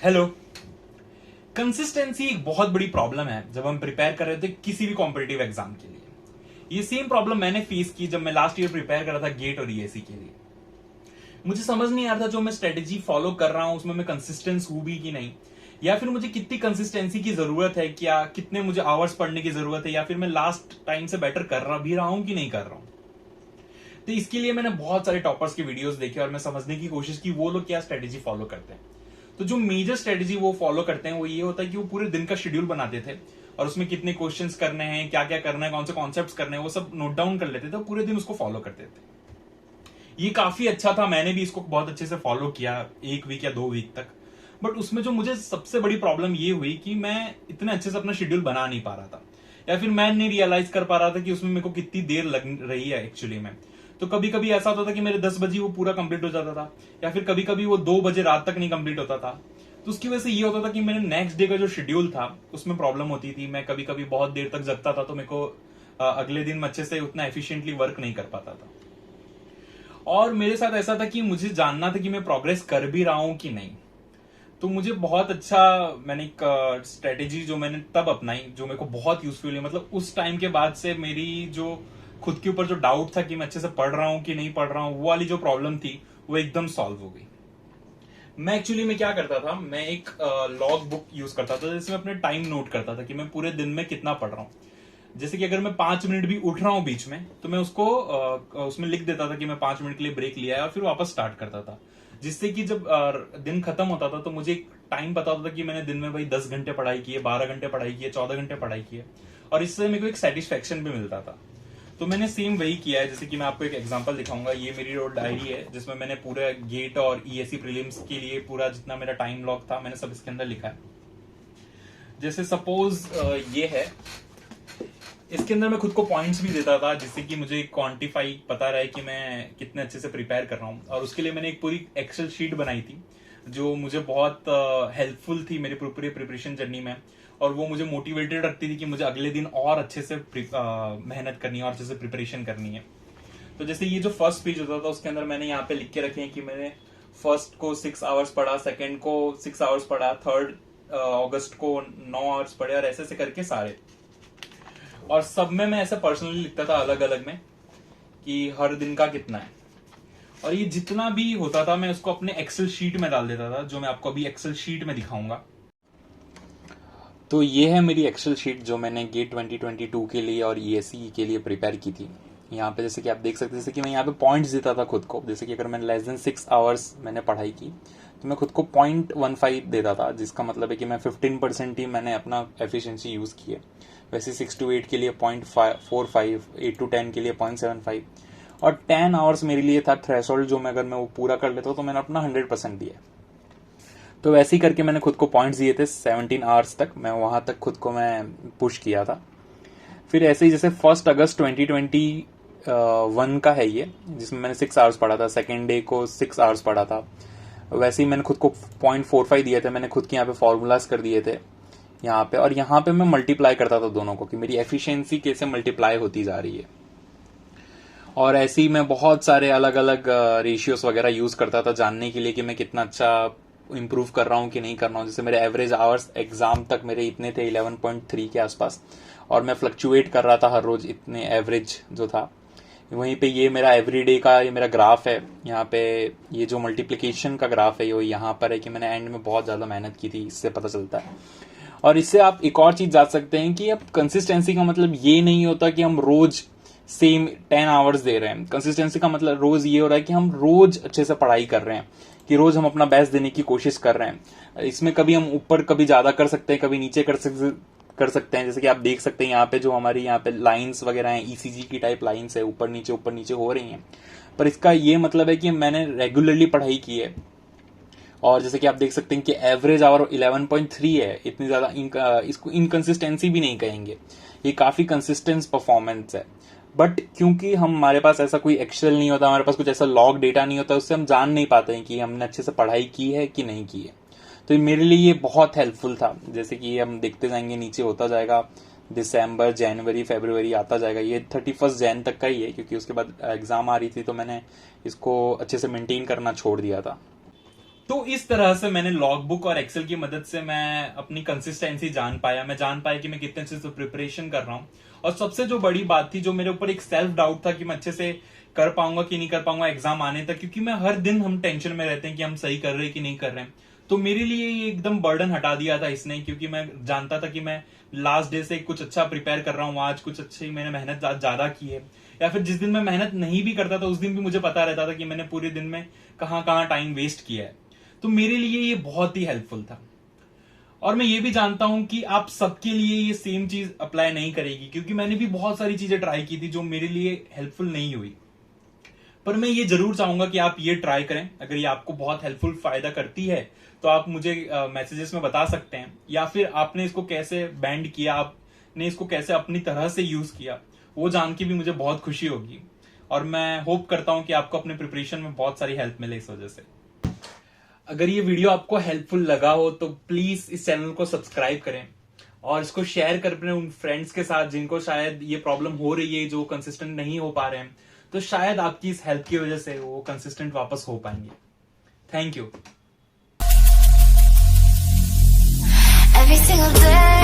Hello. Consistency एक बहुत बड़ी प्रॉब्लम है जब हम प्रिपेयर कर रहे थे किसी भी कॉम्पिटिटिव एग्जाम के लिए। ये सेम प्रॉब्लम मैंने फेस की जब मैं लास्ट ईयर प्रिपेयर कर रहा था गेट और ईएससी के लिए। मुझे समझ नहीं आ रहा था जो मैं स्ट्रेटेजी फॉलो कर रहा हूं उसमें मैं कंसिस्टेंस हूं भी कि नहीं, या फिर मुझे कितनी कंसिस्टेंसी की जरूरत है, क्या कितने मुझे आवर्स पढ़ने की जरूरत है, या फिर मैं लास्ट टाइम से बेटर कर रहा भी रहा हूं कि नहीं कर रहा हूं। तो इसके लिए मैंने बहुत सारे टॉपर्स के वीडियोस देखे और मैं समझने की कोशिश की वो लोग क्या स्ट्रेटेजी फॉलो करते हैं। तो जो मेजर स्ट्रेटेजी वो फॉलो करते हैं वो ये होता है कि वो पूरे दिन का शेड्यूल बनाते थे और उसमें कितने क्वेश्चंस करने हैं, क्या क्या करना है, कौन से कॉन्सेप्ट्स करने हैं, वो सब नोट डाउन कर लेते थे और पूरे दिन उसको फॉलो करते थे। ये काफी अच्छा था, मैंने भी इसको बहुत अच्छे से फॉलो किया 1 वीक या 2 वीक तक। बट उसमें जो मुझे सबसे बड़ी प्रॉब्लम ये हुई कि मैं इतने अच्छे से अपना शेड्यूल बना नहीं पा रहा था, या फिर मैं नहीं रियलाइज कर पा रहा था कि उसमें मेरे को कितनी देर लग रही है एक्चुअली में। तो कभी कभी ऐसा होता था कि मेरे 10 बजे वो पूरा कंप्लीट हो जाता था, या फिर कभी कभी वो 2 बजे रात तक नहीं कंप्लीट होता था। तो उसकी वजह से ये होता था कि मेरे नेक्स्ट डे का जो शेड्यूल था उसमें प्रॉब्लम होती थी। मैं कभी कभी बहुत देर तक जगता था तो मेरे को अगले दिन मैं अच्छे से उतना एफिशिएंटली वर्क नहीं कर पाता था। और मेरे साथ ऐसा था कि मुझे जानना था कि मैं प्रोग्रेस कर भी रहा हूं कि नहीं। तो मुझे बहुत अच्छा, मैंने एक स्ट्रेटेजी जो मैंने तब अपनाई जो मेरे को बहुत यूजफुल है, मतलब उस टाइम के बाद से मेरी जो खुद के ऊपर जो डाउट था कि मैं अच्छे से पढ़ रहा हूं कि नहीं पढ़ रहा हूं, वो वाली जो प्रॉब्लम थी वो एकदम सॉल्व हो गई। मैं एक्चुअली में क्या करता था, मैं एक लॉग बुक यूज करता था जिसमें अपने टाइम नोट करता था कि मैं पूरे दिन में कितना पढ़ रहा हूँ। जैसे कि अगर मैं 5 मिनट भी उठ रहा हूँ बीच में तो मैं उसको उसमें लिख देता था कि मैं 5 मिनट के लिए ब्रेक लिया है और फिर वापस स्टार्ट करता था। जिससे कि जब दिन खत्म होता था तो मुझे एक टाइम पता होता था कि मैंने दिन में भाई 10 घंटे पढ़ाई की है, 12 घंटे पढ़ाई की है, 14 घंटे पढ़ाई की है। और इससे मेरे को एक सेटिस्फेक्शन भी मिलता था। तो मैंने सेम वही किया है। जैसे कि मैं आपको एक एग्जांपल दिखाऊंगा, ये मेरी रोड डायरी है जिसमें मैंने पूरे गेट और ईएससी प्रीलिम्स के लिए पूरा जितना मेरा टाइम लॉग था मैंने सब इसके अंदर लिखा है। जैसे सपोज ये है, इसके अंदर मैं खुद को पॉइंट्स भी देता था जिससे कि मुझे क्वांटिफाई पता रहे कि मैं कितने अच्छे से प्रिपेयर कर रहा हूँ। और उसके लिए मैंने एक पूरी एक्सेल शीट बनाई थी जो मुझे बहुत हेल्पफुल थी मेरी पूरी प्रिपरेशन जर्नी में। और वो मुझे मोटिवेटेड रखती थी कि मुझे अगले दिन और अच्छे से मेहनत करनी है और अच्छे से प्रिपरेशन करनी है। तो जैसे ये जो फर्स्ट पेज होता था उसके अंदर मैंने यहाँ पे लिख के रखे हैं कि मैंने फर्स्ट को 6 आवर्स पढ़ा, सेकेंड को 6 आवर्स पढ़ा, 3 अगस्त को 9 आवर्स पढ़े, और ऐसे ऐसे करके सारे। और सब में मैं ऐसे पर्सनली लिखता था अलग अलग में कि हर दिन का कितना है। और ये जितना भी होता था मैं उसको अपने एक्सेल शीट में डाल देता था, जो मैं आपको अभी एक्सेल शीट में दिखाऊंगा। तो ये है मेरी एक्सेल शीट जो मैंने गेट 2022 के लिए और ईएससी के लिए प्रिपेयर की थी। यहाँ पे जैसे कि आप देख सकते हैं, जैसे कि मैं यहाँ पे पॉइंट्स देता था खुद को। जैसे कि अगर मैंने लेस देन 6 आवर्स मैंने पढ़ाई की तो मैं खुद को 0.15 देता था, जिसका मतलब है कि मैं 15% ही मैंने अपना एफिशिएंसी यूज़ की है। वैसे 6 to 8 के लिए 0.45, 8 to 10 के लिए 0.75, और 10 आवर्स मेरे लिए था थ्रेशोल्ड जो मैं अगर मैं वो पूरा कर लेता हूँ तो मैंने अपना 100% दिया। तो वैसे ही करके मैंने खुद को पॉइंट्स दिए थे 17 आवर्स तक, मैं वहां तक खुद को मैं पुश किया था। फिर ऐसे ही जैसे 1 अगस्त 2021 का है ये, जिसमें मैंने 6 आवर्स पढ़ा था, सेकेंड डे को 6 आवर्स पढ़ा था। वैसे ही मैंने खुद को 0.45 दिए थे, मैंने खुद के यहाँ पे फॉर्मूलाज कर दिए थे यहाँ पे। और यहाँ पे मैं मल्टीप्लाई करता था दोनों को कि मेरी एफिशिएंसी कैसे मल्टीप्लाई होती जा रही है। और ऐसे ही मैं बहुत सारे अलग अलग रेशियोस वगैरह यूज करता था जानने के लिए कि मैं कितना अच्छा इंप्रूव कर रहा हूँ कि नहीं कर रहा हूँ। जैसे मेरे एवरेज आवर्स एग्जाम तक मेरे इतने थे 11.3 के आसपास, और मैं फ्लक्चुएट कर रहा था हर रोज इतने एवरेज जो था। वहीं पे ये मेरा एवरीडे का ये मेरा ग्राफ है। यहाँ पे ये जो मल्टीप्लिकेशन का ग्राफ है ये यहाँ पर है कि मैंने एंड में बहुत ज़्यादा मेहनत की थी, इससे पता चलता है। और इससे आप एक और चीज़ जान सकते हैं कि अब कंसिस्टेंसी का मतलब ये नहीं होता कि हम रोज सेम 10 आवर्स दे रहे हैं। कंसिस्टेंसी का मतलब रोज ये हो रहा है कि हम रोज अच्छे से पढ़ाई कर रहे हैं, कि रोज हम अपना बेस्ट देने की कोशिश कर रहे हैं। इसमें कभी हम ऊपर कभी ज्यादा कर सकते हैं, कभी नीचे कर सकते हैं। जैसे कि आप देख सकते हैं यहाँ पे जो हमारी यहाँ पे लाइंस वगैरह हैं, ईसीजी की टाइप लाइंस है, ऊपर नीचे हो रही हैं। पर इसका ये मतलब है कि मैंने रेगुलरली पढ़ाई की है। और जैसे कि आप देख सकते हैं कि एवरेज आवर 11.3 है, इतनी ज्यादा इसको इनकंसिस्टेंसी भी नहीं कहेंगे, ये काफी कंसिस्टेंस परफॉर्मेंस है। बट क्योंकि हमारे पास ऐसा कोई एक्सेल नहीं होता, हमारे पास कुछ ऐसा लॉग डेटा नहीं होता, उससे हम जान नहीं पाते हैं कि हमने अच्छे से पढ़ाई की है कि नहीं की है। तो मेरे लिए ये बहुत हेल्पफुल था। जैसे कि हम देखते जाएंगे नीचे होता जाएगा, दिसंबर, जनवरी, फरवरी आता जाएगा। ये 31 जैन तक का ही है क्योंकि उसके बाद एग्जाम आ रही थी तो मैंने इसको अच्छे से मेंटेन करना छोड़ दिया था। तो इस तरह से मैंने लॉग बुक और एक्सेल की मदद से मैं अपनी कंसिस्टेंसी जान पाया, मैं जान पाया कि मैं कितने अच्छे से प्रिपरेशन कर रहा हूँ। और सबसे जो बड़ी बात थी, जो मेरे ऊपर एक सेल्फ डाउट था कि मैं अच्छे से कर पाऊंगा कि नहीं कर पाऊंगा एग्जाम आने तक, क्योंकि मैं हर दिन हम टेंशन में रहते हैं कि हम सही कर रहे हैं कि नहीं कर रहे हैं। तो मेरे लिए ये एकदम बर्डन हटा दिया था इसने, क्योंकि मैं जानता था कि मैं लास्ट डे से कुछ अच्छा प्रिपेयर कर रहा हूँ, आज कुछ अच्छी मैंने मेहनत ज्यादा की है। या फिर जिस दिन मैं मेहनत नहीं भी करता था उस दिन भी मुझे पता रहता था कि मैंने पूरे दिन में कहाँ कहाँ टाइम वेस्ट किया है। तो मेरे लिए ये बहुत ही हेल्पफुल था। और मैं ये भी जानता हूं कि आप सबके लिए ये सेम चीज अप्लाई नहीं करेगी, क्योंकि मैंने भी बहुत सारी चीजें ट्राई की थी जो मेरे लिए हेल्पफुल नहीं हुई। पर मैं ये जरूर चाहूंगा कि आप ये ट्राई करें। अगर ये आपको बहुत हेल्पफुल फायदा करती है तो आप मुझे मैसेजेस में बता सकते हैं, या फिर आपने इसको कैसे बैंड किया, आपने इसको कैसे अपनी तरह से यूज किया, वो जान के भी मुझे बहुत खुशी होगी। और मैं होप करता हूं कि आपको अपने प्रिपरेशन में बहुत सारी हेल्प मिले इस वजह से। अगर ये वीडियो आपको हेल्पफुल लगा हो तो प्लीज इस चैनल को सब्सक्राइब करें और इसको शेयर कर अपने उन फ्रेंड्स के साथ जिनको शायद ये प्रॉब्लम हो रही है, जो कंसिस्टेंट नहीं हो पा रहे हैं। तो शायद आपकी इस हेल्प की वजह से वो कंसिस्टेंट वापस हो पाएंगे। Thank you. Every single day